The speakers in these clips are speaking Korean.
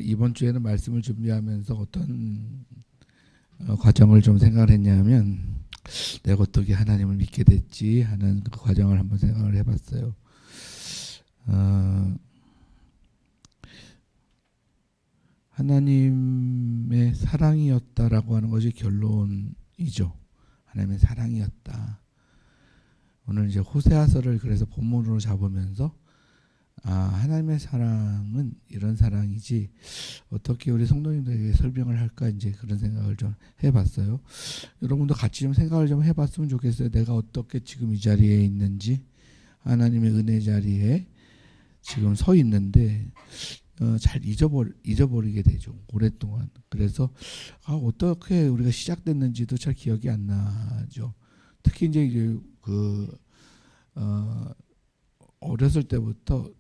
이번 주에는 말씀을 준비하면서 어떤 과정을 좀 생각을 했냐면 내가 어떻게 하나님을 믿게 됐지 하는 그 과정을 한번 생각을 해봤어요. 하나님의 사랑이었다라고 하는 것이 결론이죠. 하나님의 사랑이었다. 오늘 이제 호세아서를 그래서 본문으로 잡으면서 하나님의 사랑은 이런 사랑이지 어떻게 우리 성도님들에게 설명을 할까 이제 그런 생각을 좀 해봤어요. 여러분도 같이 좀 생각을 좀 해봤으면 좋겠어요. 내가 어떻게 지금 이 자리에 있는지, 하나님의 은혜 자리에 지금 서 있는데 잘 잊어버리게 되죠. 오랫동안. 그래서 어떻게 우리가 시작됐는지도 잘 기억이 안 나죠. 특히 이제 어렸을 때부터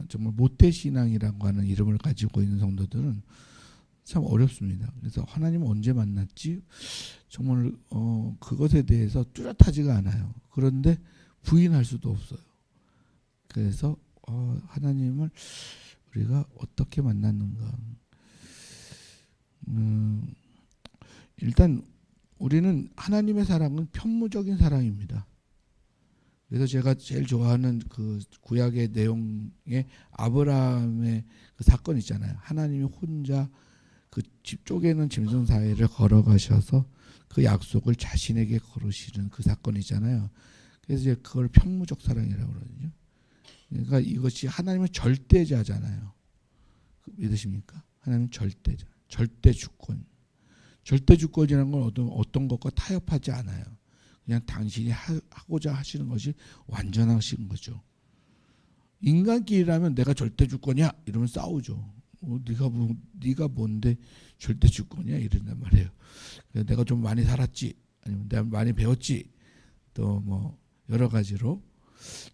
정말 모태신앙이라고 하는 이름을 가지고 있는 성도들은 참 어렵습니다. 그래서 하나님을 언제 만났지? 정말 그것에 대해서 뚜렷하지가 않아요. 그런데 부인할 수도 없어요. 그래서 하나님을 우리가 어떻게 만났는가? 일단 우리는 하나님의 사랑은 편무적인 사랑입니다. 그래서 제가 제일 좋아하는 그 구약의 내용에 아브라함의 그 사건 있잖아요. 하나님이 혼자 그 집 쪼개는 짐승 사이를 걸어가셔서 그 약속을 자신에게 걸으시는 그 사건이잖아요. 그래서 이제 그걸 편무적 사랑이라고 그러거든요. 그러니까 이것이 하나님의 절대자잖아요. 믿으십니까? 하나님은 절대자, 절대 주권. 절대 주권이라는 건 어떤 것과 타협하지 않아요. 그냥 당신이 하고자 하시는 것이 완전하신 거죠. 인간끼리라면 내가 절대 주권이야 이러면 싸우죠. 네가 뭔데 절대 주권이야 이런단 말이에요. 내가 좀 많이 살았지, 아니면 내가 많이 배웠지, 또 뭐 여러 가지로.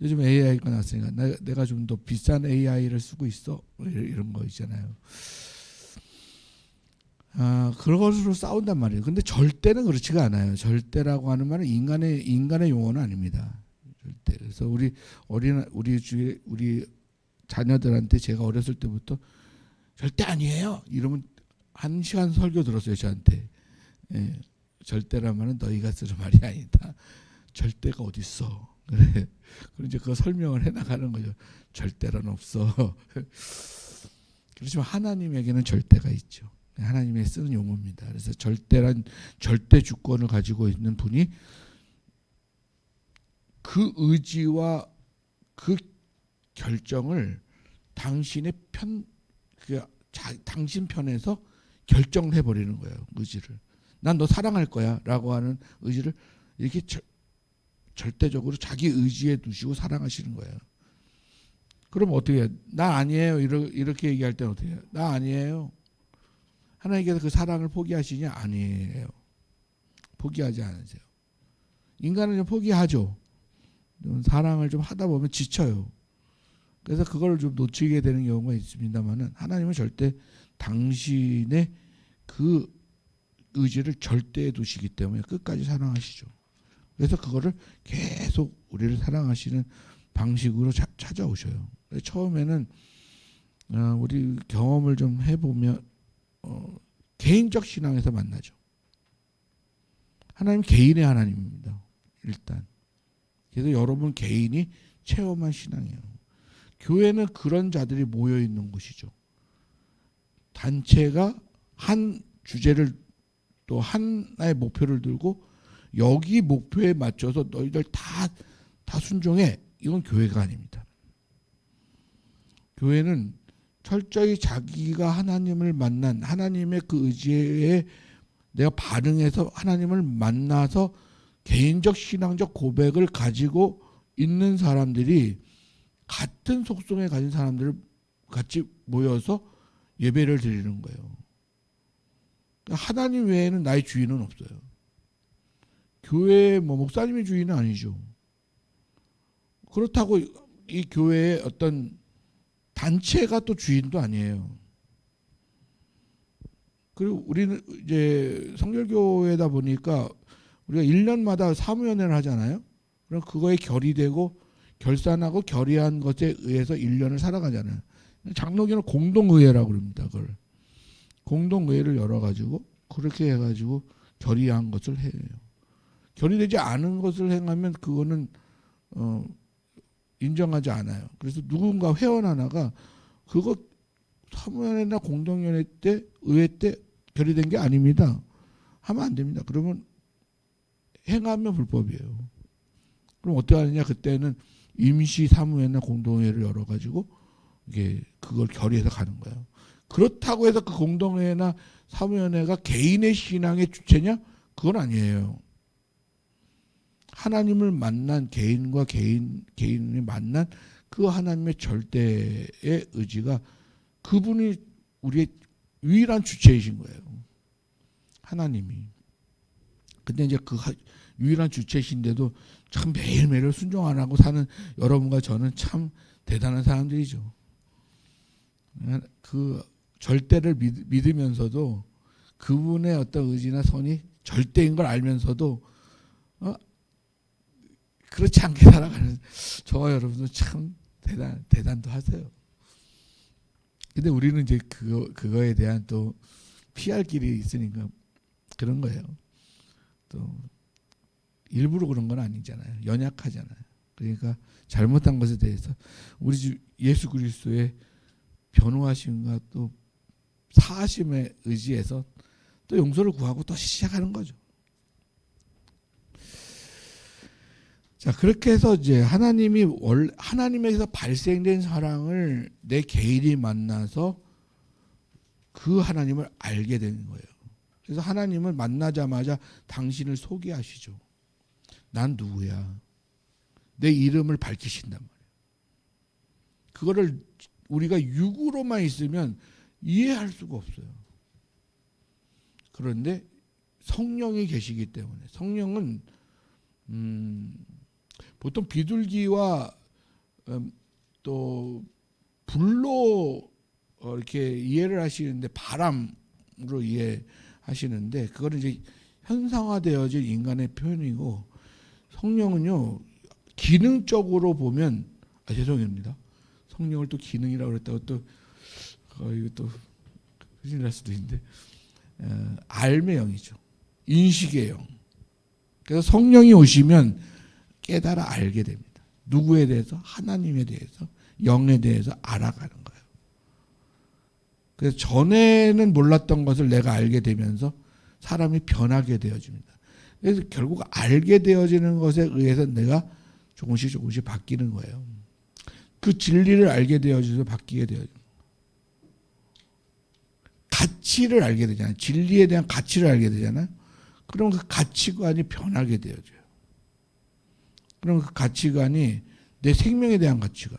요즘 AI가 나왔으니까 내가 좀 더 비싼 AI를 쓰고 있어 이런 거 있잖아요. 그런 것으로 싸운단 말이에요. 근데 절대는 그렇지가 않아요. 절대라고 하는 말은 인간의 용어는 아닙니다. 절대. 그래서 우리 자녀들한테 제가 어렸을 때부터 절대 아니에요 이러면 1시간 설교 들었어요 저한테. 절대란 말은 너희가 쓰는 말이 아니다. 절대가 어디 있어? 그래. 그리고 이제 그거 설명을 해나가는 거죠. 절대란 없어. 그렇지만 하나님에게는 절대가 있죠. 하나님이 쓰는 용어입니다. 그래서 절대란 절대 주권을 가지고 있는 분이 그 의지와 그 결정을 당신의 당신 편에서 결정을 해버리는 거예요. 의지를. 난 너 사랑할 거야 라고 하는 의지를 이렇게 절대적으로 자기 의지에 두시고 사랑하시는 거예요. 그럼 어떻게 해요? 나 아니에요 이렇게 얘기할 때는 어떻게 해요? 나 아니에요. 하나님께서 그 사랑을 포기하시냐? 아니에요. 포기하지 않으세요. 인간은 좀 포기하죠. 사랑을 좀 하다 보면 지쳐요. 그래서 그걸 좀 놓치게 되는 경우가 있습니다만은 하나님은 절대 당신의 그 의지를 절대에 두시기 때문에 끝까지 사랑하시죠. 그래서 그거를 계속 우리를 사랑하시는 방식으로 찾아오셔요. 처음에는 우리 경험을 좀 해보면 개인적 신앙에서 만나죠. 하나님 개인의 하나님입니다. 일단. 그래서 여러분 개인이 체험한 신앙이에요. 교회는 그런 자들이 모여 있는 곳이죠. 단체가 한 주제를 또 하나의 목표를 들고 여기 목표에 맞춰서 너희들 다 순종해. 이건 교회가 아닙니다. 교회는 철저히 자기가 하나님을 만난 하나님의 그 의지에 내가 반응해서 하나님을 만나서 개인적 신앙적 고백을 가지고 있는 사람들이 같은 속성에 가진 사람들을 같이 모여서 예배를 드리는 거예요. 하나님 외에는 나의 주인은 없어요. 교회 목사님이 주인은 아니죠. 그렇다고 이 교회의 어떤 단체가 또 주인도 아니에요. 그리고 우리는 이제 성결교회다 보니까 우리가 1년마다 사무연회를 하잖아요. 그럼 그거에 결의되고 결산하고 결의한 것에 의해서 1년을 살아가잖아요. 장로교는 공동의회라고 그럽니다. 그걸 공동의회를 열어가지고 그렇게 해가지고 결의한 것을 해요. 결의되지 않은 것을 행하면 그거는 인정하지 않아요. 그래서 누군가 회원 하나가 그거 사무연회나 공동위원회 때 의회 때 결의된 게 아닙니다. 하면 안 됩니다. 그러면 행하면 불법이에요. 그럼 어떻게 하느냐? 그때는 임시 사무회나 공동회를 열어가지고 이게 그걸 결의해서 가는 거예요. 그렇다고 해서 그 공동회나 사무위원회가 개인의 신앙의 주체냐? 그건 아니에요. 하나님을 만난 개인과 개인이 만난 그 하나님의 절대의 의지가 그분이 우리의 유일한 주체이신 거예요. 하나님이. 근데 이제 그 유일한 주체이신데도 참 매일매일 순종 안 하고 사는 여러분과 저는 참 대단한 사람들이죠. 그 절대를 믿으면서도 그분의 어떤 의지나 선이 절대인 걸 알면서도 그렇지 않게 살아가는 저와 여러분도 참 대단도 하세요. 근데 우리는 이제 그거에 대한 또 피할 길이 있으니까 그런 거예요. 또 일부러 그런 건 아니잖아요. 연약하잖아요. 그러니까 잘못한 것에 대해서 우리 주 예수 그리스도의 변호하심과 또 사하심에 의지해서 또 용서를 구하고 또 시작하는 거죠. 자, 그렇게 해서 이제 하나님에서 발생된 사랑을 내 개인이 만나서 그 하나님을 알게 되는 거예요. 그래서 하나님을 만나자마자 당신을 소개하시죠. 난 누구야? 내 이름을 밝히신단 말이에요. 그거를 우리가 육으로만 있으면 이해할 수가 없어요. 그런데 성령이 계시기 때문에 성령은 보통 비둘기와 또 불로 이렇게 이해를 하시는데 바람으로 이해하시는데 그거는 이제 현상화되어진 인간의 표현이고 성령은요 기능적으로 보면 죄송합니다. 성령을 또 기능이라고 그랬다고 또 이것도 큰일 날 수도 있는데 알의 영이죠. 인식의 영. 그래서 성령이 오시면 깨달아 알게 됩니다. 누구에 대해서? 하나님에 대해서, 영에 대해서 알아가는 거예요. 그래서 전에는 몰랐던 것을 내가 알게 되면서 사람이 변하게 되어집니다. 그래서 결국 알게 되어지는 것에 의해서 내가 조금씩 바뀌는 거예요. 그 진리를 알게 되어져서 바뀌게 되어집니다. 가치를 알게 되잖아요. 진리에 대한 가치를 알게 되잖아요. 그럼 그 가치관이 변하게 되어져요. 그럼 그 가치관이 내 생명에 대한 가치관.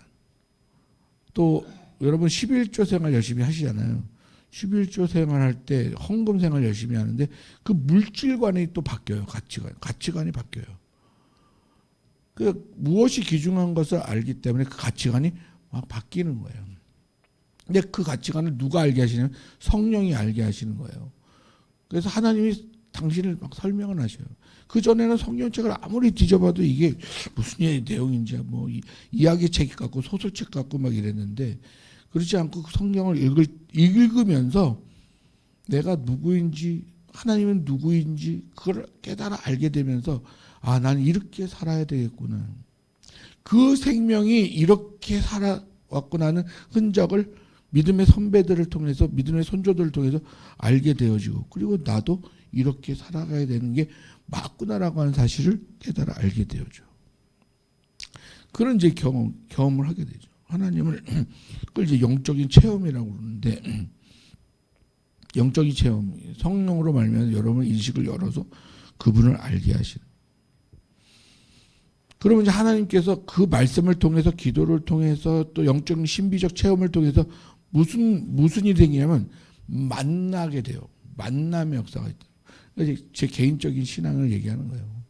또 여러분 11조 생활 열심히 하시잖아요. 11조 생활할 때 헌금 생활 열심히 하는데 그 물질관이 또 바뀌어요. 가치관이 바뀌어요. 그 무엇이 귀중한 것을 알기 때문에 그 가치관이 막 바뀌는 거예요. 근데 그 가치관을 누가 알게 하시냐면 성령이 알게 하시는 거예요. 그래서 하나님이 당신을 막 설명을 하셔요. 그 전에는 성경책을 아무리 뒤져봐도 이게 무슨 내용인지 뭐 이야기책 같고 소설책 같고 막 이랬는데 그렇지 않고 그 성경을 읽으면서 내가 누구인지 하나님은 누구인지 그걸 깨달아 알게 되면서 아, 나는 이렇게 살아야 되겠구나. 그 생명이 이렇게 살아왔구나는 흔적을 믿음의 선배들을 통해서 믿음의 선조들을 통해서 알게 되어지고 그리고 나도 이렇게 살아가야 되는 게 맞구나라고 하는 사실을 깨달아 알게 되어져. 그런 이제 경험을 하게 되죠. 하나님을 그걸 이제 영적인 체험이라고 그러는데 영적인 체험, 성령으로 말미암아 여러분 인식을 열어서 그분을 알게 하시는. 그러면 이제 하나님께서 그 말씀을 통해서 기도를 통해서 또 영적인 신비적 체험을 통해서 무슨 일이 생기냐면 만나게 돼요. 만남의 역사가 있다. 그래서 제 개인적인 신앙을 얘기하는 거예요.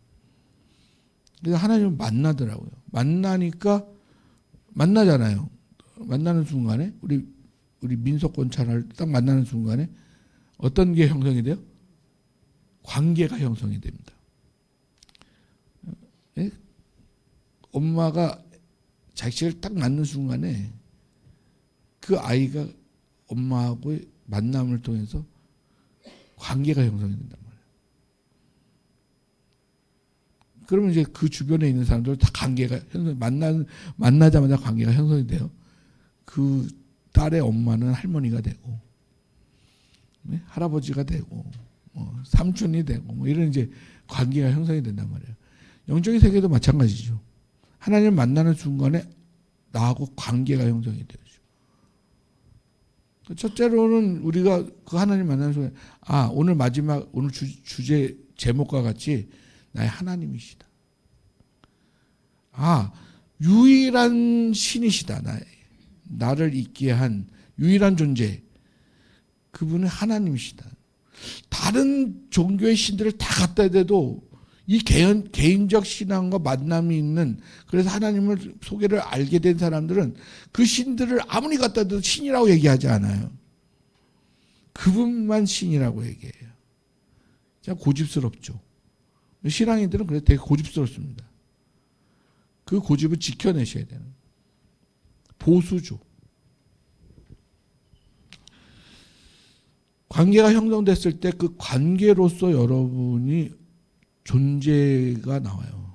그래서 하나님을 만나더라고요. 만나니까 만나잖아요. 만나는 순간에 우리 민속권 찬할 딱 만나는 순간에 어떤 게 형성이 돼요? 관계가 형성이 됩니다. 네? 엄마가 자식을 딱 낳는 순간에 그 아이가 엄마하고의 만남을 통해서 관계가 형성이 된단 말이에요. 그러면 이제 그 주변에 있는 사람들 다 관계가 만나자마자 관계가 형성이 돼요. 그 딸의 엄마는 할머니가 되고, 네? 할아버지가 되고, 삼촌이 되고, 뭐 이런 이제 관계가 형성이 된단 말이에요. 영적인 세계도 마찬가지죠. 하나님을 만나는 순간에 나하고 관계가 형성이 되죠. 첫째로는 우리가 그 하나님 만나는 순간에 오늘 마지막 오늘 주제 제목과 같이 나의 하나님이시다. 유일한 신이시다. 나를 있게 한 유일한 존재. 그분은 하나님이시다. 다른 종교의 신들을 다 갖다 대도 이 개인적 신앙과 만남이 있는, 그래서 하나님을 소개를 알게 된 사람들은 그 신들을 아무리 갖다 대도 신이라고 얘기하지 않아요. 그분만 신이라고 얘기해요. 진짜 고집스럽죠. 신앙인들은 그래서 되게 고집스럽습니다. 그 고집을 지켜내셔야 되는 보수죠. 관계가 형성됐을 때 그 관계로서 여러분이 존재가 나와요.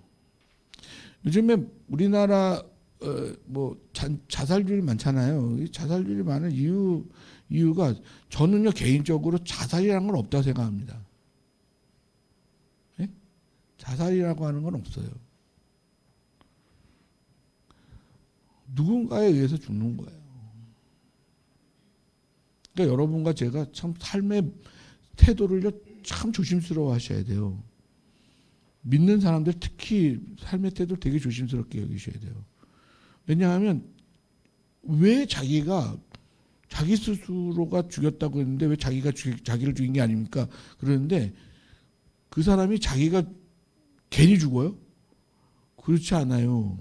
요즘에 우리나라 자살률이 많잖아요. 자살률이 많은 이유가 저는요 개인적으로 자살이라는 건 없다고 생각합니다. 네? 자살이라고 하는 건 없어요. 누군가에 의해서 죽는 거예요. 그러니까 여러분과 제가 참 삶의 태도를 참 조심스러워 하셔야 돼요. 믿는 사람들 특히 삶의 태도를 되게 조심스럽게 여기셔야 돼요. 왜냐하면 왜 자기가 자기 스스로가 죽였다고 했는데 왜 자기가 자기를 죽인 게 아닙니까? 그러는데 그 사람이 자기가 괜히 죽어요? 그렇지 않아요.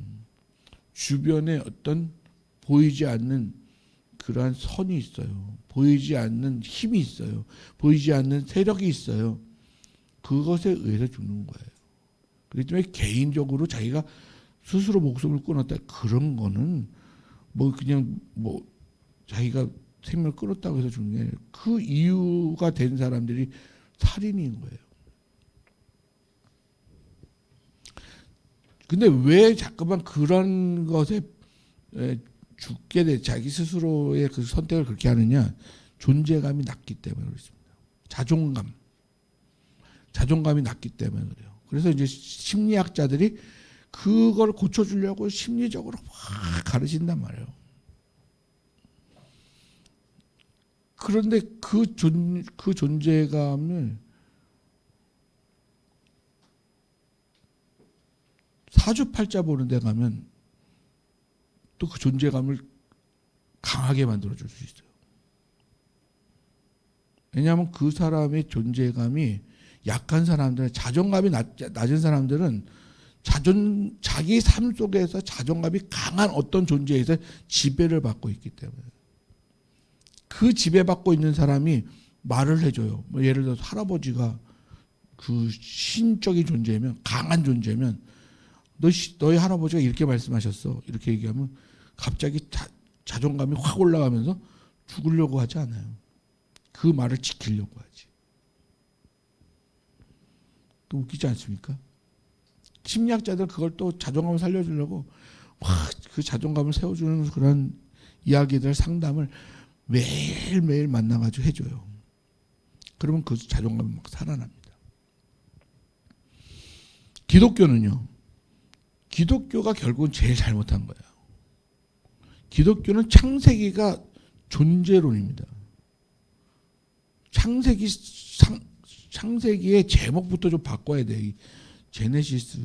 주변에 어떤 보이지 않는 그러한 선이 있어요. 보이지 않는 힘이 있어요. 보이지 않는 세력이 있어요. 그것에 의해서 죽는 거예요. 그렇기 때문에 개인적으로 자기가 스스로 목숨을 끊었다, 그런 거는 그냥 자기가 생명을 끊었다고 해서 죽는 게 아니라 그 이유가 된 사람들이 살인인 거예요. 근데 왜 자꾸만 그런 것에 죽게 돼, 자기 스스로의 그 선택을 그렇게 하느냐? 존재감이 낮기 때문에 그렇습니다. 자존감이 낮기 때문에 그래요. 그래서 이제 심리학자들이 그걸 고쳐주려고 심리적으로 막 가르친단 말이에요. 그런데 그 존재감을 사주팔자 보는 데 가면 또 그 존재감을 강하게 만들어줄 수 있어요. 왜냐하면 그 사람의 존재감이 약한 사람들은, 자존감이 낮은 사람들은 자기 삶 속에서 자존감이 강한 어떤 존재에서 지배를 받고 있기 때문에, 그 지배받고 있는 사람이 말을 해줘요. 예를 들어서 할아버지가 그 신적인 존재면, 강한 존재면, 너희 할아버지가 이렇게 말씀하셨어, 이렇게 얘기하면 갑자기 자존감이 확 올라가면서 죽으려고 하지 않아요. 그 말을 지키려고 하지. 또 웃기지 않습니까? 심리학자들 그걸 또 자존감을 살려주려고 확 그 자존감을 세워주는 그런 이야기들, 상담을 매일매일 만나가지고 해줘요. 그러면 그 자존감이 막 살아납니다. 기독교는요, 기독교가 결국은 제일 잘못한 거예요. 기독교는 창세기가 존재론입니다. 창세기의 제목부터 좀 바꿔야 돼. 제네시스,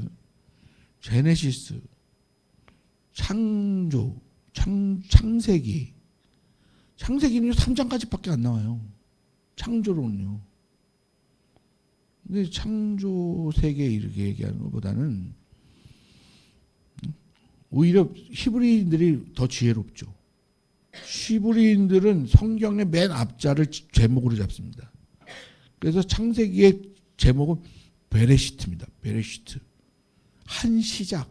창조, 창세기. 창세기는 3장까지밖에 안 나와요. 창조론요. 근데 창조 세계 이렇게 얘기하는 것보다는 오히려 히브리인들이 더 지혜롭죠. 히브리인들은 성경의 맨 앞자를 제목으로 잡습니다. 그래서 창세기의 제목은 베레시트입니다. 베레시트. 한 시작.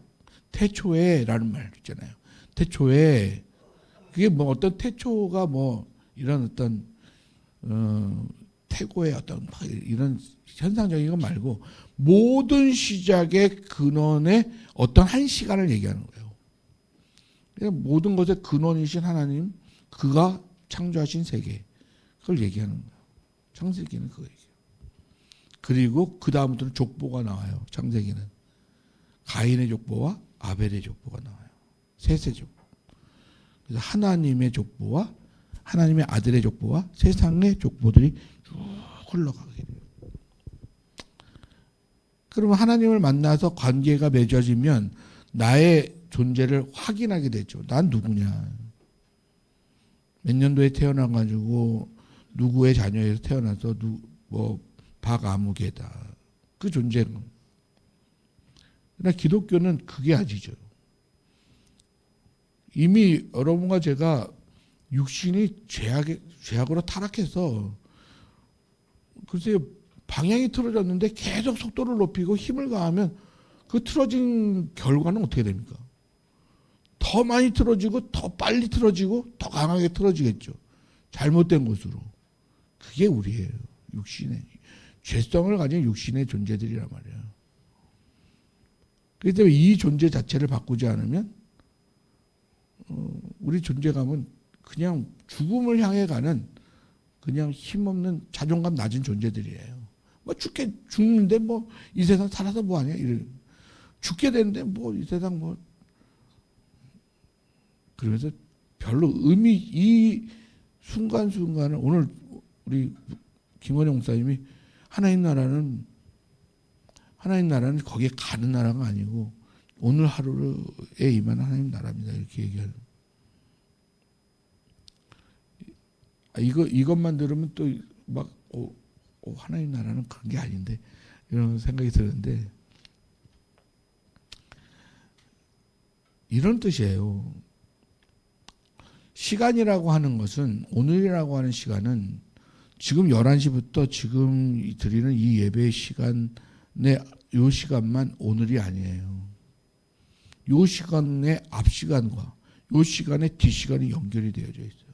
태초에 라는 말 있잖아요. 태초에. 그게 뭐 어떤 태초가 뭐 이런 어떤 태고의 어떤 이런 현상적인 것 말고 모든 시작의 근원의 어떤 한 시간을 얘기하는 거예요. 그러니까 모든 것의 근원이신 하나님, 그가 창조하신 세계, 그걸 얘기하는 거예요. 창세기는 그거 얘기해요. 그리고 그 다음부터는 족보가 나와요. 창세기는 가인의 족보와 아벨의 족보가 나와요. 셋의 족보. 그래서 하나님의 족보와 하나님의 아들의 족보와 세상의 족보들이 쭉 흘러가게 돼요. 그러면 하나님을 만나서 관계가 맺어지면 나의 존재를 확인하게 되죠. 난 누구냐. 몇 년도에 태어나가지고 누구의 자녀에서 태어나서 뭐 박아무개다. 그 존재는. 그러나 기독교는 그게 아니죠. 이미 여러분과 제가 육신이 죄악으로 타락해서 글쎄요 방향이 틀어졌는데 계속 속도를 높이고 힘을 가하면 그 틀어진 결과는 어떻게 됩니까? 더 많이 틀어지고 더 빨리 틀어지고 더 강하게 틀어지겠죠. 잘못된 것으로. 그게 우리예요. 육신의 죄성을 가진 육신의 존재들이란 말이에요. 그렇기 때문에 이 존재 자체를 바꾸지 않으면 우리 존재감은 그냥 죽음을 향해 가는 그냥 힘없는 자존감 낮은 존재들이에요. 뭐 죽는데 뭐 이 세상 살아서 뭐 하냐 이런 죽게 되는데 뭐 이 세상 뭐 그러면서 별로 이 순간순간을 오늘 우리 김원영 목사님이 하나님 나라는 거기에 가는 나라가 아니고 오늘 하루에 임한 하나님 나라입니다. 이렇게 얘기하는. 이것만 들으면 또 막 하나님 나라는 그런 게 아닌데 이런 생각이 드는데 이런 뜻이에요. 시간이라고 하는 것은 오늘이라고 하는 시간은 지금 11시부터 지금 드리는 이 예배의 시간에 이 시간만 오늘이 아니에요. 이 시간의 앞 시간과 이 시간의 뒷 시간이 연결이 되어져 있어요.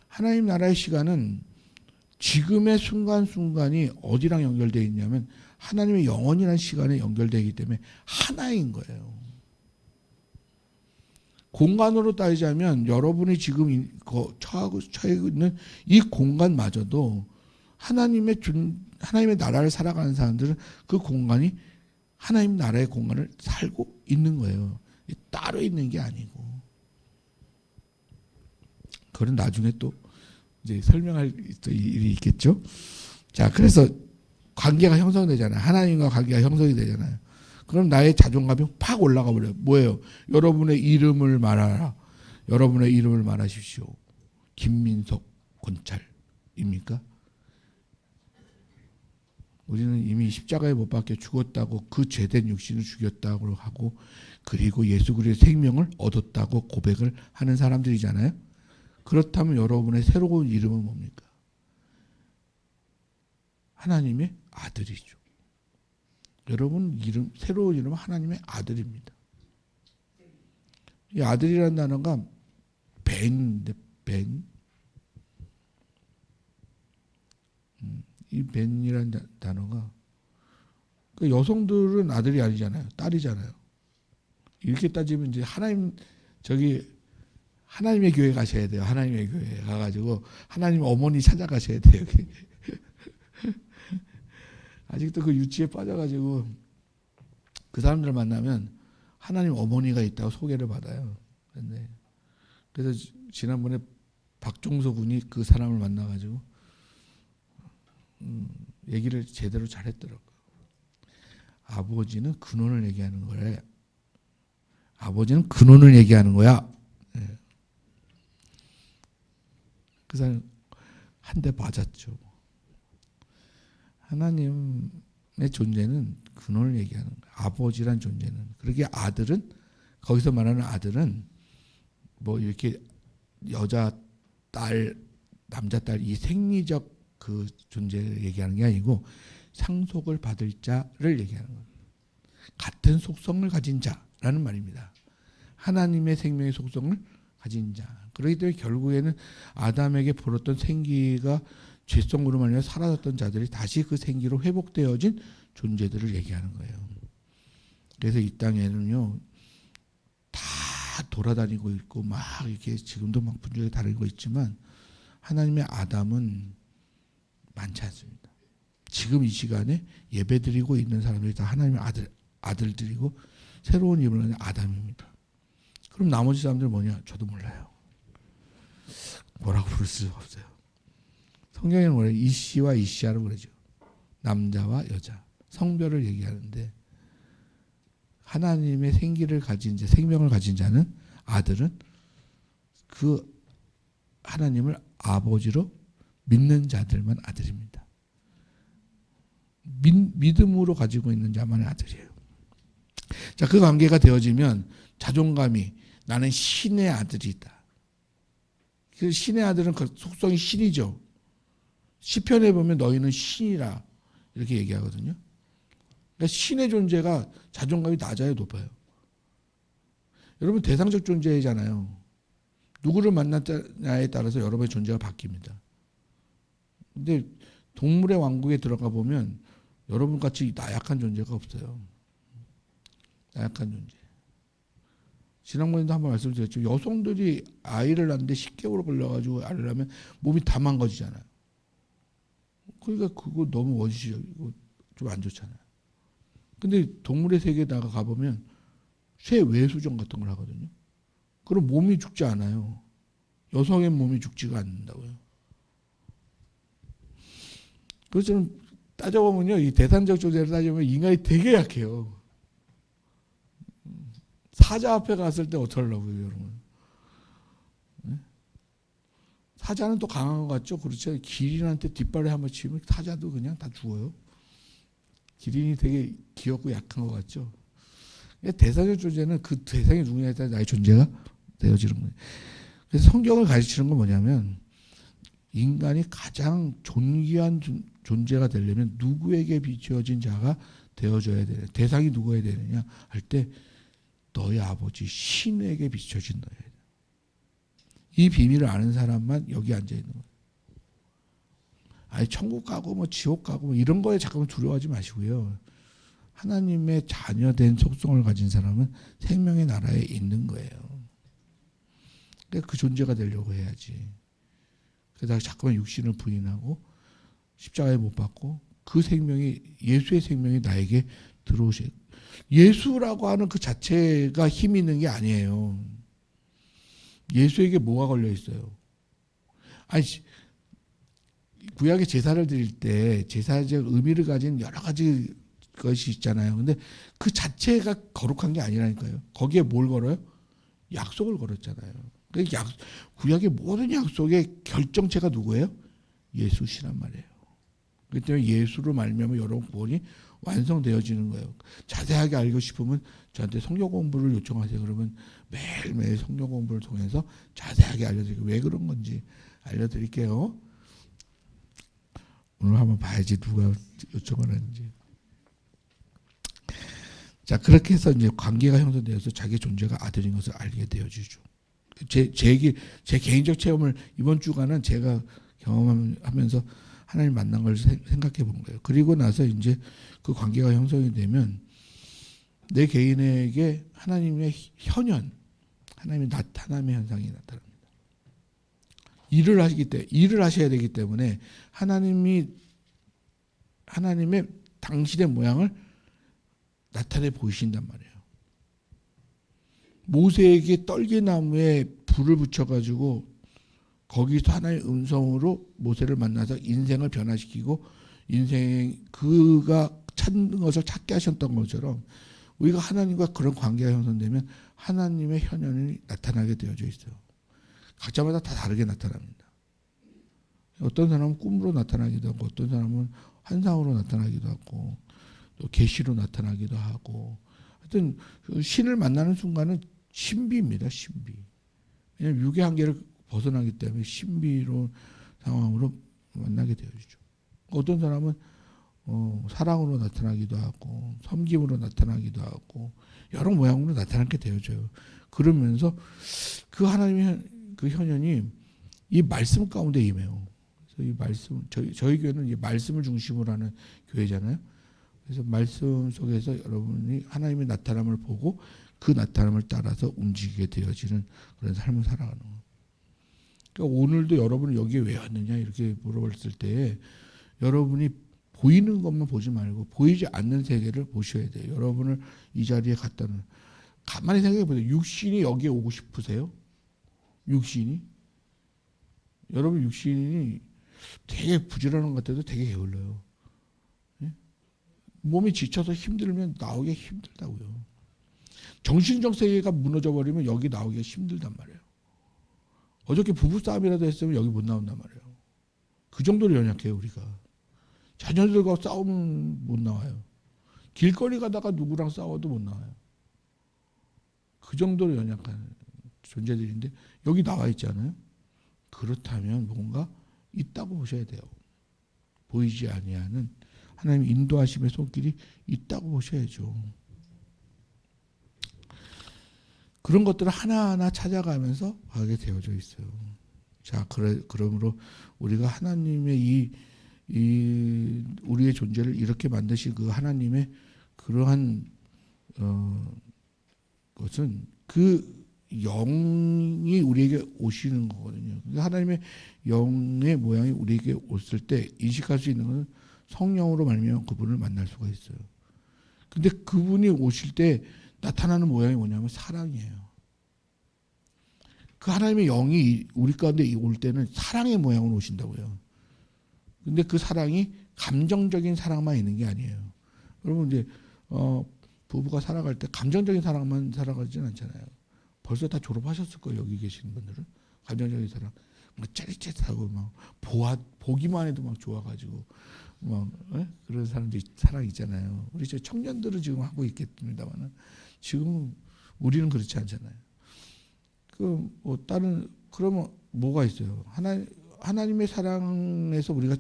하나님 나라의 시간은 지금의 순간순간이 어디랑 연결되어 있냐면 하나님의 영원이라는 시간에 연결되어 있기 때문에 하나인 거예요. 공간으로 따지자면 여러분이 지금 처해 있는 이 공간마저도 하나님의 나라를 살아가는 사람들은 그 공간이 하나님 나라의 공간을 살고 있는 거예요. 따로 있는 게 아니고. 그건 나중에 또 이제 설명할 또 일이 있겠죠. 자, 그래서 관계가 형성되잖아요. 하나님과 관계가 형성이 되잖아요. 그럼 나의 자존감이 팍 올라가 버려요. 뭐예요? 여러분의 이름을 말하라. 여러분의 이름을 말하십시오. 김민석 권찰입니까? 우리는 이미 십자가에 못 박혀 죽었다고 그 죄된 육신을 죽였다고 하고 그리고 예수 그리스도의 생명을 얻었다고 고백을 하는 사람들이잖아요. 그렇다면 여러분의 새로운 이름은 뭡니까? 하나님의 아들이죠. 여러분 새로운 이름은 하나님의 아들입니다. 이 아들이라는 단어가 벤인데 벤. 이 벤이라는 단어가 그 여성들은 아들이 아니잖아요. 딸이잖아요. 이렇게 따지면 이제 하나님의 교회 가셔야 돼요. 하나님의 교회 가가지고 하나님 어머니 찾아가셔야 돼요. 아직도 그 유치에 빠져가지고 그 사람들 만나면 하나님 어머니가 있다고 소개를 받아요. 그래서 지난번에 박종서 군이 그 사람을 만나가지고 얘기를 제대로 잘했더라고요. 아버지는 근원을 얘기하는 거래. 아버지는 근원을 얘기하는 거야. 그 사람 한 대 맞았죠. 하나님의 존재는 근원을 얘기하는 거예요. 아버지란 존재는. 그렇게 아들은 거기서 말하는 아들은 뭐 이렇게 여자 딸, 남자 딸 이 생리적 그 존재를 얘기하는 게 아니고 상속을 받을 자를 얘기하는 거예요. 같은 속성을 가진 자라는 말입니다. 하나님의 생명의 속성을 가진 자. 그렇기 때문에 결국에는 아담에게 불었던 생기가 죄성으로 말미암아 사라졌던 자들이 다시 그 생기로 회복되어진 존재들을 얘기하는 거예요. 그래서 이 땅에는요 다 돌아다니고 있고 막 이렇게 지금도 막 분주하게 다니고 있지만 하나님의 아담은 많지 않습니다. 지금 이 시간에 예배드리고 있는 사람들이 다 하나님의 아들들이고 새로운 이름을 하는 아담입니다. 그럼 나머지 사람들 뭐냐? 저도 몰라요. 뭐라고 부를 수가 없어요. 성경에는 뭐래요? 이씨와 이씨아라고 그러죠. 남자와 여자. 성별을 얘기하는데 하나님의 생기를 가진 자, 생명을 가진 자는 아들은 그 하나님을 아버지로 믿는 자들만 아들입니다. 믿음으로 가지고 있는 자만의 아들이에요. 자, 그 관계가 되어지면 자존감이 나는 신의 아들이다. 그 신의 아들은 그 속성이 신이죠. 시편에 보면 너희는 신이라 이렇게 얘기하거든요. 그러니까 신의 존재가 자존감이 낮아요, 높아요? 여러분 대상적 존재잖아요. 누구를 만났냐에 따라서 여러분의 존재가 바뀝니다. 근데 동물의 왕국에 들어가 보면 여러분 같이 나약한 존재가 없어요. 나약한 존재. 지난번에도 한번 말씀드렸죠. 여성들이 아이를 낳는데 10개월 걸려가지고 아이를 낳으면 몸이 다 망가지잖아요. 그러니까 그거 너무 원시적이고 좀 안 좋잖아요. 근데 동물의 세계에 가보면 쇠 외수종 같은 걸 하거든요. 그럼 몸이 죽지 않아요. 여성의 몸이 죽지가 않는다고요. 그래서 좀 따져보면요. 이 대산적 존재를 따지면 인간이 되게 약해요. 사자 앞에 갔을 때 어떡하려고요, 여러분? 네? 사자는 또 강한 것 같죠? 그렇죠? 기린한테 뒷발에 한번 치면 사자도 그냥 다 죽어요. 기린이 되게 귀엽고 약한 것 같죠? 대상적 존재는 그 대상이 누구냐에 따라 나의 존재가 되어지는 거예요. 그래서 성경을 가르치는 건 뭐냐면 인간이 가장 존귀한 존재가 되려면 누구에게 비추어진 자가 되어줘야 되냐. 대상이 누구여야 되느냐 할 때 너희 아버지 신에게 비춰진 너예요. 이 비밀을 아는 사람만 여기 앉아 있는 거예요. 아니 천국 가고 뭐 지옥 가고 뭐 이런 거에 잠깐만 두려워하지 마시고요. 하나님의 자녀된 속성을 가진 사람은 생명의 나라에 있는 거예요. 그러니까 그 존재가 되려고 해야지. 그러다가 자꾸만 육신을 부인하고 십자가에 못 박고 그 생명이 예수의 생명이 나에게 들어오셔. 예수라고 하는 그 자체가 힘이 있는 게 아니에요. 예수에게 뭐가 걸려 있어요? 아니 구약의 제사를 드릴 때 제사적 의미를 가진 여러 가지 것이 있잖아요. 근데 그 자체가 거룩한 게 아니라니까요. 거기에 뭘 걸어요? 약속을 걸었잖아요. 구약의 모든 약속의 결정체가 누구예요? 예수시란 말이에요. 그렇기 때문에 예수로 말미암아 여러분 구원이 완성되어지는 거예요. 자세하게 알고 싶으면 저한테 성경 공부를 요청하세요. 그러면 매일매일 성경 공부를 통해서 자세하게 알려드리고 왜 그런 건지 알려드릴게요. 오늘 한번 봐야지 누가 요청을 하는지. 자, 그렇게 해서 이제 관계가 형성되어서 자기 존재가 아들인 것을 알게 되어지죠. 제 개인적 체험을 이번 주간은 제가 경험하면서 하나님 만난 걸 생각해 본 거예요. 그리고 나서 이제 그 관계가 형성이 되면 내 개인에게 하나님의 현현, 하나님의 나타남의 현상이 나타납니다. 일을 하셔야 되기 때문에 하나님의 당신의 모양을 나타내 보이신단 말이에요. 모세에게 떨기나무에 불을 붙여가지고 거기서 하나님의 음성으로 모세를 만나서 인생을 변화시키고 그가 찾는 것을 찾게 하셨던 것처럼 우리가 하나님과 그런 관계가 형성되면 하나님의 현현이 나타나게 되어져 있어요. 각자마다 다 다르게 나타납니다. 어떤 사람은 꿈으로 나타나기도 하고 어떤 사람은 환상으로 나타나기도 하고 또 계시로 나타나기도 하고 하여튼 신을 만나는 순간은 신비입니다. 신비. 왜냐하면 육의 한계를 벗어나기 때문에 신비로운 상황으로 만나게 되어지죠. 어떤 사람은 사랑으로 나타나기도 하고 섬김으로 나타나기도 하고 여러 모양으로 나타나게 되어져요. 그러면서 그 하나님의 그 현현이 이 말씀 가운데 임해요. 그래서 이 말씀 저희 교회는 이 말씀을 중심으로 하는 교회잖아요. 그래서 말씀 속에서 여러분이 하나님의 나타남을 보고 그 나타남을 따라서 움직이게 되어지는 그런 삶을 살아가는 거예요. 그러니까 오늘도 여러분이 여기에 왜 왔느냐 이렇게 물어봤을 때 여러분이 보이는 것만 보지 말고 보이지 않는 세계를 보셔야 돼요. 여러분을 이 자리에 갖다 놓은 가만히 생각해 보세요. 육신이 여기에 오고 싶으세요? 육신이? 여러분 육신이 되게 부지런한 것 같아도 되게 게을러요. 예? 몸이 지쳐서 힘들면 나오기가 힘들다고요. 정신적 세계가 무너져 버리면 여기 나오기가 힘들단 말이에요. 어저께 부부싸움이라도 했으면 여기 못 나온단 말이에요. 그 정도로 연약해요 우리가. 자녀들과 싸우면 못 나와요. 길거리 가다가 누구랑 싸워도 못 나와요. 그 정도로 연약한 존재들인데 여기 나와 있잖아요. 그렇다면 뭔가 있다고 보셔야 돼요. 보이지 아니하는 하나님의 인도하심의 손길이 있다고 보셔야죠. 그런 것들을 하나하나 찾아가면서 가게 되어져 있어요. 자, 그러므로 우리가 하나님의 우리의 존재를 이렇게 만드신 그 하나님의 그러한 것은 그 영이 우리에게 오시는 거거든요. 하나님의 영의 모양이 우리에게 왔을 때 인식할 수 있는 것은 성령으로 말미암아 그분을 만날 수가 있어요. 근데 그분이 오실 때 나타나는 모양이 뭐냐면 사랑이에요. 그 하나님의 영이 우리 가운데 올 때는 사랑의 모양으로 오신다고요. 근데 그 사랑이 감정적인 사랑만 있는 게 아니에요. 여러분 이제 부부가 살아갈 때 감정적인 사랑만 살아가지는 않잖아요. 벌써 다 졸업하셨을 거예요. 여기 계시는 분들은. 감정적인 사랑. 막 짜릿짜릿하고 막 보기만 해도 막 좋아가지고 막 그런 사람들 사랑 있잖아요. 우리 저 청년들은 지금 하고 있겠습니다만은 지금 우리는 그렇지 않잖아요. 다른 그러면 뭐가 있어요? 하나님의 사랑에서 우리가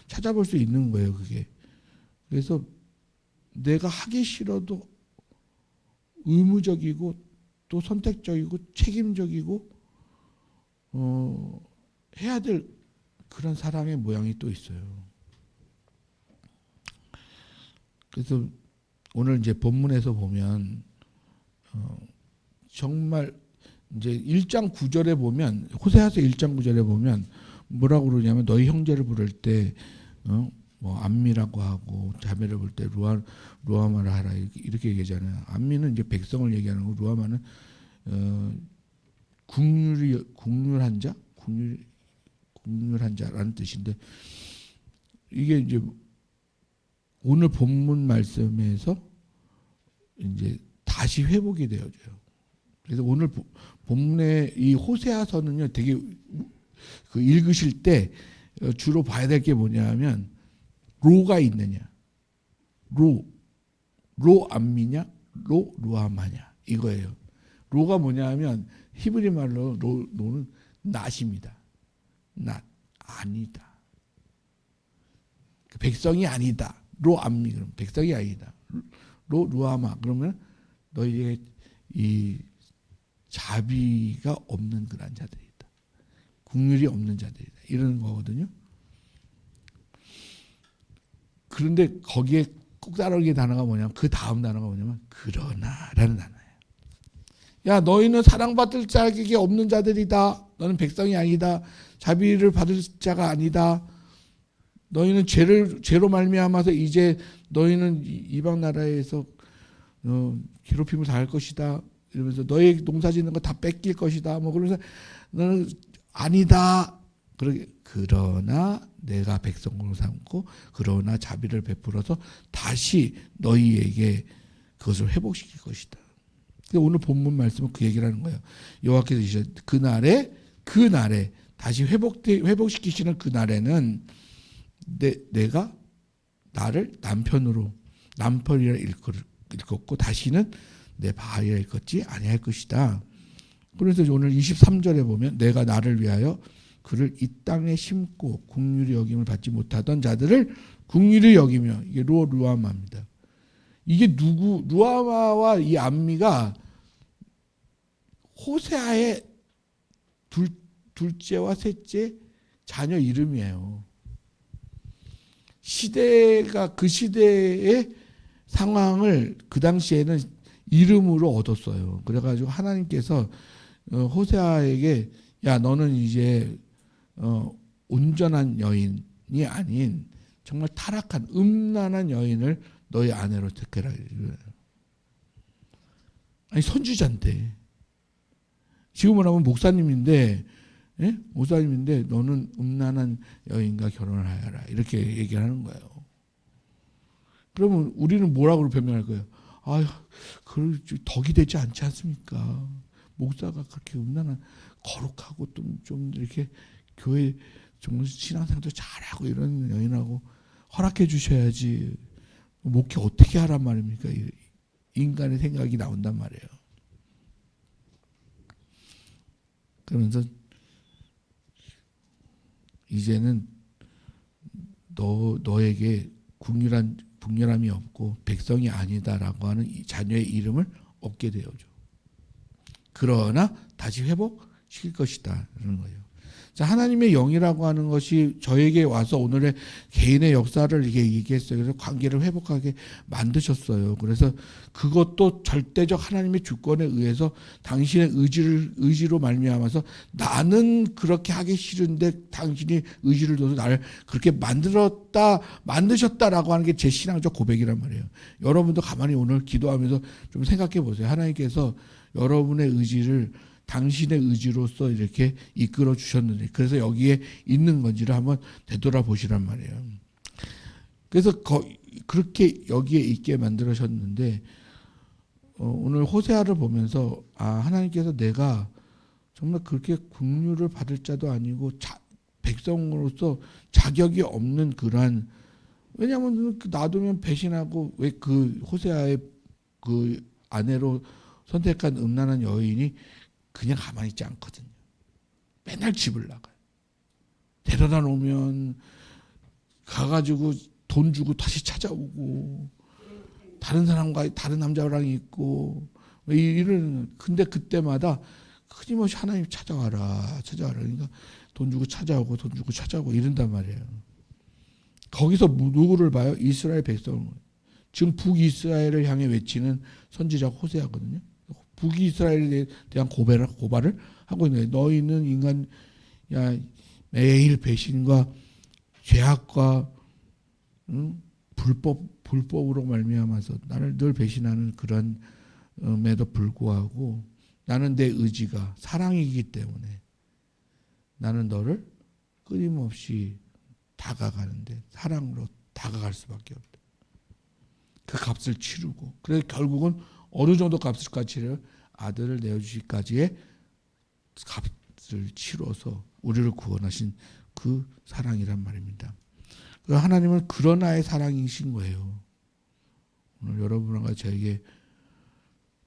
찾아볼 수 있는 거예요. 그게. 그래서 내가 하기 싫어도 의무적이고 또 선택적이고 책임적이고 해야 될 그런 사랑의 모양이 또 있어요. 그래서 오늘 이제 본문에서 보면 정말 이제 1장 9절에 보면 호세아서 1장 9절에 보면 뭐라고 그러냐면 너희 형제를 부를 때 뭐 암미라고 하고 자매를 부를 때 루아마라 하라 이렇게 얘기하잖아요. 암미는 이제 백성을 얘기하는 거고 루아마는 국률한 자, 국률한 자라는 뜻인데 이게 이제 오늘 본문 말씀에서 이제 다시 회복이 되어져요. 그래서 오늘 본문의 이 호세아서는요, 되게 그 읽으실 때 주로 봐야 될 게 뭐냐면 로가 있느냐, 로 암미냐, 루아마냐 이거예요. 로가 뭐냐면 히브리 말로 로는 낫입니다. 낫 아니다. 백성이 아니다. 로 암미 그럼 백성이 아니다. 루아마 그러면 너희의 이 자비가 없는 그런 자들이다. 국률이 없는 자들이다. 이런 거거든요. 그런데 거기에 꼭 따르게 단어가 뭐냐면 그 다음 단어가 뭐냐면 그러나라는 단어예요. 야 너희는 사랑받을 자격이 없는 자들이다. 너는 백성이 아니다. 자비를 받을 자가 아니다. 너희는 죄로 말미암아서 이제 너희는 이방 나라에서 괴롭힘을 당할 것이다. 이러면서 너희 농사짓는 거 다 뺏길 것이다. 뭐 그러면서 너는 아니다. 그러나 내가 백성으로 삼고 그러나 자비를 베풀어서 다시 너희에게 그것을 회복시킬 것이다. 오늘 본문 말씀은 그 얘기를 하는 거예요. 여호와께서 이르시되 그날에 다시 회복시키시는 그날에는 내가 나를 남편이라 일컫고 다시는 내 바알이라 일컫지 아니할 것이다. 그래서 오늘 23절에 보면 내가 나를 위하여 그를 이 땅에 심고 긍휼히 여김을 받지 못하던 자들을 긍휼히 여기며, 이게 루아마입니다. 이게 루아마와 이 암미가 호세아의 둘째와 셋째 자녀 이름이에요. 시대가, 그 시대의 상황을 그 당시에는 이름으로 얻었어요. 그래가지고 하나님께서 호세아에게, 야, 너는 이제 온전한 여인이 아닌 정말 타락한 음란한 여인을 너의 아내로 택해라. 아니, 선지자인데, 지금은 하면 목사님인데, 예? 목사님인데 너는 음란한 여인과 결혼을 하여라, 이렇게 얘기를 하는 거예요. 그러면 우리는 뭐라고 변명할 거예요? 아유, 그 덕이 되지 않지 않습니까? 목사가 그렇게 음란한, 거룩하고 좀 이렇게 교회 정말 신앙생활도 잘하고 이런 여인하고 허락해 주셔야지 목회 어떻게 하란 말입니까? 인간의 생각이 나온단 말이에요. 그러면서 이제는 너에게 국률함이 없고 백성이 아니다라고 하는 이 자녀의 이름을 얻게 되어줘. 그러나 다시 회복시킬 것이다, 라는 거예요. 자, 하나님의 영이라고 하는 것이 저에게 와서 오늘의 개인의 역사를 이렇게 얘기했어요. 그래서 관계를 회복하게 만드셨어요. 그래서 그것도 절대적 하나님의 주권에 의해서 당신의 의지로 말미암아서 나는 그렇게 하기 싫은데 당신이 의지를 둬서 나를 그렇게 만드셨다라고 하는 게 제 신앙적 고백이란 말이에요. 여러분도 가만히 오늘 기도하면서 좀 생각해 보세요. 하나님께서 여러분의 의지를 당신의 의지로서 이렇게 이끌어 주셨는데, 그래서 여기에 있는 건지를 한번 되돌아보시란 말이에요. 그래서 그렇게 여기에 있게 만들으셨는데, 오늘 호세아를 보면서 하나님께서 내가 정말 그렇게 긍휼을 받을 자도 아니고 백성으로서 자격이 없는 그러한, 왜냐하면 놔두면 배신하고, 왜 그 호세아의 그 아내로 선택한 음란한 여인이 그냥 가만히 있지 않거든요. 맨날 집을 나가요. 데려다 놓으면 가가지고 돈 주고 다시 찾아오고, 다른 사람과 다른 남자랑 있고, 근데 그때마다 끊임없이 하나님 찾아와라. 그러니까 돈 주고 찾아오고 이런단 말이에요. 거기서 누구를 봐요? 이스라엘 백성을. 지금 북이스라엘을 향해 외치는 선지자 호세아거든요. 북이스라엘에 대한 고발을 하고 있는 거예요. 너희는 인간, 매일 배신과 죄악과 불법으로 말미암아서 나를 늘 배신하는 그런 에도 불구하고 나는 내 의지가 사랑이기 때문에 나는 너를 끊임없이 다가가는데 사랑으로 다가갈 수밖에 없다. 그 값을 치르고, 그래서 결국은 어느 정도 값을 치르려 아들을 내어주시기까지의 값을 치러서 우리를 구원하신 그 사랑이란 말입니다. 하나님은 그런 아의 사랑이신 거예요. 오늘 여러분과 저에게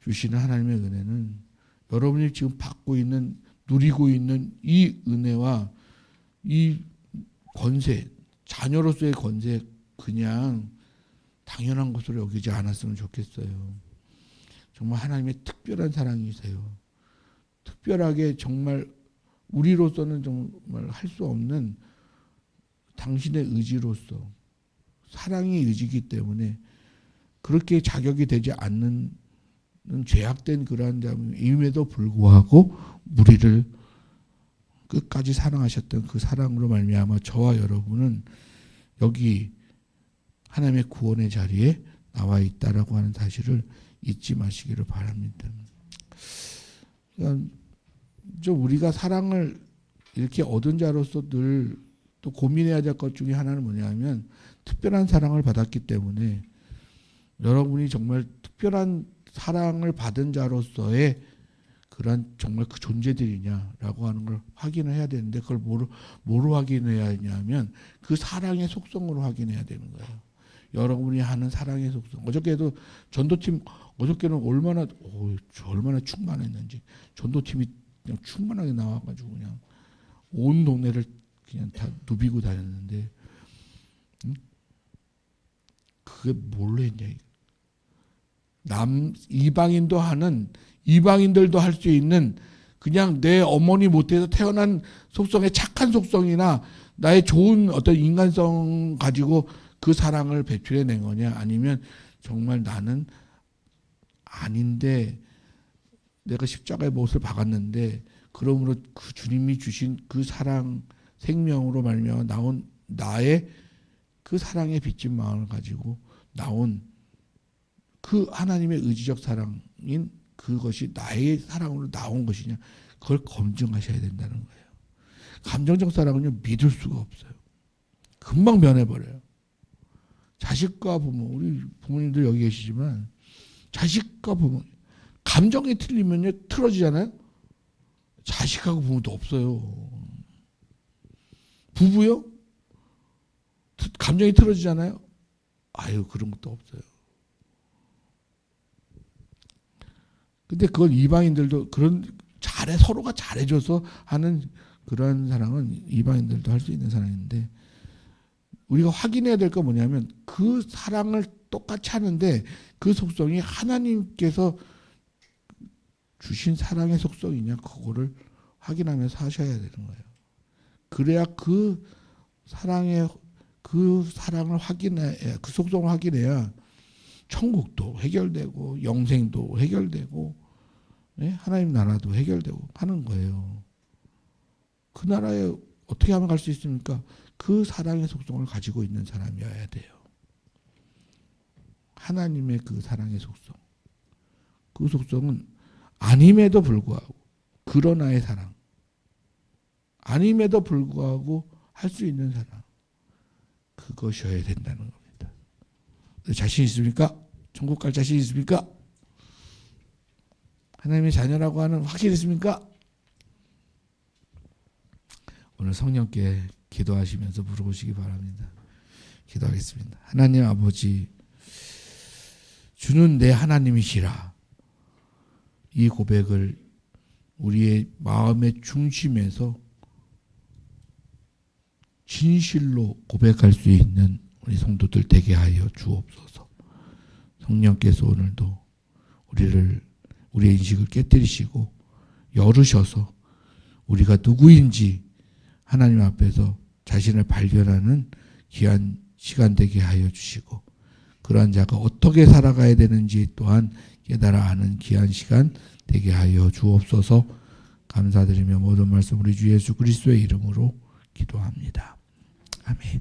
주시는 하나님의 은혜는 여러분이 지금 누리고 있는 이 은혜와 이 권세, 자녀로서의 권세, 그냥 당연한 것으로 여기지 않았으면 좋겠어요. 정말 하나님의 특별한 사랑이세요. 특별하게 정말 우리로서는 정말 할 수 없는 당신의 의지로서, 사랑의 의지이기 때문에 그렇게 자격이 되지 않는 죄악된 그러한 임에도 불구하고 우리를 끝까지 사랑하셨던 그 사랑으로 말미암아 저와 여러분은 여기 하나님의 구원의 자리에 나와 있다라고 하는 사실을 잊지 마시기를 바랍니다. 그러니까 좀 우리가 사랑을 이렇게 얻은 자로서 늘 또 고민해야 될 것 중에 하나는 뭐냐면, 특별한 사랑을 받았기 때문에 여러분이 정말 특별한 사랑을 받은 자로서의 그런 정말 그 존재들이냐라고 하는 걸 확인을 해야 되는데, 그걸 뭐로 확인해야 하냐면 그 사랑의 속성으로 확인해야 되는 거예요. 여러분이 하는 사랑의 속성. 어저께도 전도팀, 어저께는 얼마나 충만했는지, 전도팀이 그냥 충만하게 나와가지고 그냥 온 동네를 그냥 다 누비고 다녔는데, 그게 뭘로 했냐. 이방인들도 할 수 있는 그냥 내 어머니 못해서 태어난 속성의 착한 속성이나 나의 좋은 어떤 인간성 가지고 그 사랑을 배출해낸 거냐, 아니면 정말 나는 아닌데 내가 십자가의 못을 박았는데 그러므로 그 주님이 주신 그 사랑 생명으로 말미암아 나온 나의 그 사랑에 빚진 마음을 가지고 나온 그 하나님의 의지적 사랑인 그것이 나의 사랑으로 나온 것이냐, 그걸 검증하셔야 된다는 거예요. 감정적 사랑은요, 믿을 수가 없어요. 금방 변해버려요. 자식과 부모, 우리 부모님들 여기 계시지만 자식과 부모, 감정이 틀리면요 틀어지잖아요. 자식하고 부모도 없어요. 부부요? 감정이 틀어지잖아요. 아유, 그런 것도 없어요. 근데 그걸 이방인들도 서로가 잘해줘서 하는 그런 사랑은 이방인들도 할 수 있는 사랑인데, 우리가 확인해야 될 건 뭐냐면 그 사랑을 똑같이 하는데 그 속성이 하나님께서 주신 사랑의 속성이냐, 그거를 확인하면서 하셔야 되는 거예요. 그래야 그 사랑을 확인해야, 그 속성을 확인해야 천국도 해결되고 영생도 해결되고, 네? 하나님 나라도 해결되고 하는 거예요. 그 나라에 어떻게 하면 갈 수 있습니까? 그 사랑의 속성을 가지고 있는 사람이어야 돼요. 하나님의 그 사랑의 속성. 그 속성은 아님에도 불구하고, 그러나의 사랑, 아님에도 불구하고 할 수 있는 사랑, 그것이어야 된다는 겁니다. 자신 있습니까? 천국 갈 자신 있습니까? 하나님의 자녀라고 하는 확신 있습니까? 오늘 성령께 기도하시면서 물어보시기 바랍니다. 기도하겠습니다. 하나님 아버지, 주는 내 하나님이시라. 이 고백을 우리의 마음의 중심에서 진실로 고백할 수 있는 우리 성도들 되게 하여 주옵소서. 성령께서 오늘도 우리의 인식을 깨뜨리시고 열으셔서 우리가 누구인지 하나님 앞에서 자신을 발견하는 귀한 시간 되게 하여 주시고, 그러한 자가 어떻게 살아가야 되는지 또한 깨달아 아는 귀한 시간 되게 하여 주옵소서. 감사드리며 모든 말씀 우리 주 예수 그리스도의 이름으로 기도합니다. 아멘.